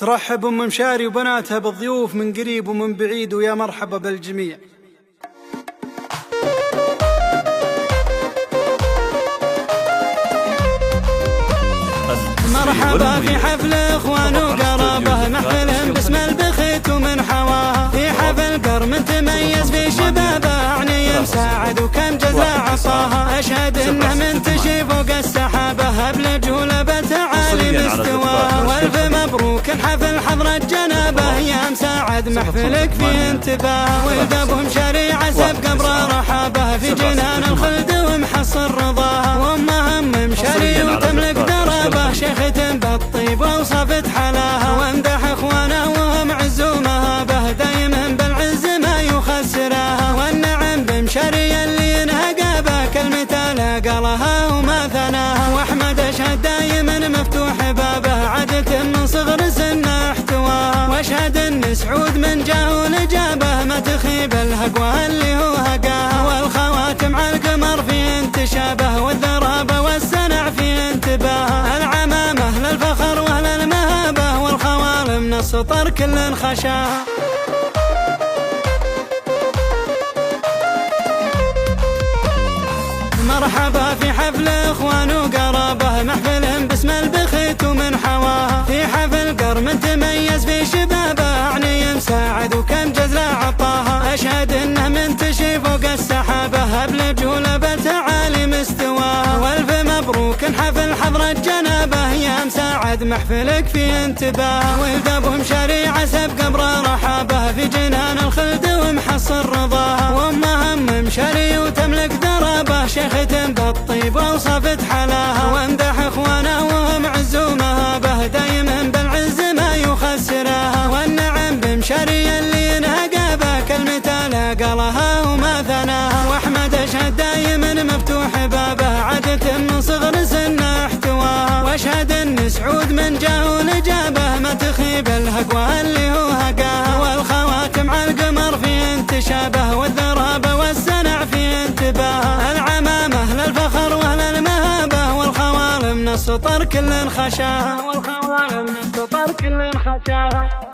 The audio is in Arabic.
ترحب أم مشاري وبناتها بالضيوف من قريب ومن بعيد، ويا مرحبا بالجميع. مرحبا في حفل اخوان وقرابه، محفل باسم البخيت ومن حواها، في حفل قرم تميز في شبابه، اعني مساعد وكم جزاء عصاها، اشهد انه منتشي فوق السحابه، بلجوله بتعالي مستواها، والف مبروك الحفل حضرة جنابه، يا مساعد محفلك في انتباه، ولد ابو مشاري عسب قبره رحابه، في جنان الخلد ومحصل رضاها، وامها ام مشاري وتملك درابه، شيخة بالطيب وصفت حلاها، وامدح اخوانه وهم عز ومهابه، دايما بالعز ما يخسرها، والنعم بمشاري اللي ينهقابه، كلمته لا قالها وما ثناها، واحمد اشهد دايما مفتوح بابه، عادة من صغر سنه احتواها، واشهد ان سعود من جاه الاجابه، ما تخيب الهقوه اللي هو هقاها، والخواتم على القمر في انتشابه، والذرابه والسنع في انتباهه، العمامه للفخر واهل المهابه، والخوال من السطر كل خشاها. مرحبا في حفل اخوان وقرابه، محفل باسم البخيت ومن حواها، في حفل قرم تميز في شبابه، اعني مساعد وكم جزاء عطاها، اشهد انه منتشي فوق السحابه، بلجوله بتعالي مستواها، والف مبروك الحفل حضرة جنابه، يا مساعد محفلك في انتباه، ولد ابو مشاري عسب قبره رحابه، في جنان الخلد ومحصل رضاها، وامها ام مشاري وتملك درابه، شيخة بالطيب وصفت حلاها، وامدح اخوانه وهم عز ومهابه، دايما بالعز ما يخسرها، والنعم بمشاري اللي ينهقابه، كلمته لا قالها وما ثناها، واحمد اشهد دايما مفتوح بابه، عادة من صغر سنه احتواها، واشهد ان سعود من جاه الاجابه، ما تخيب الهقوه اللي هو هقاها، والخواتم على القمر في انتشابه، والذرابه والسنع في انتباهها، العمامه للفخر واهل المهابه، والخوال من السطر كل خشاها، والخوال من السطر كل خشاها.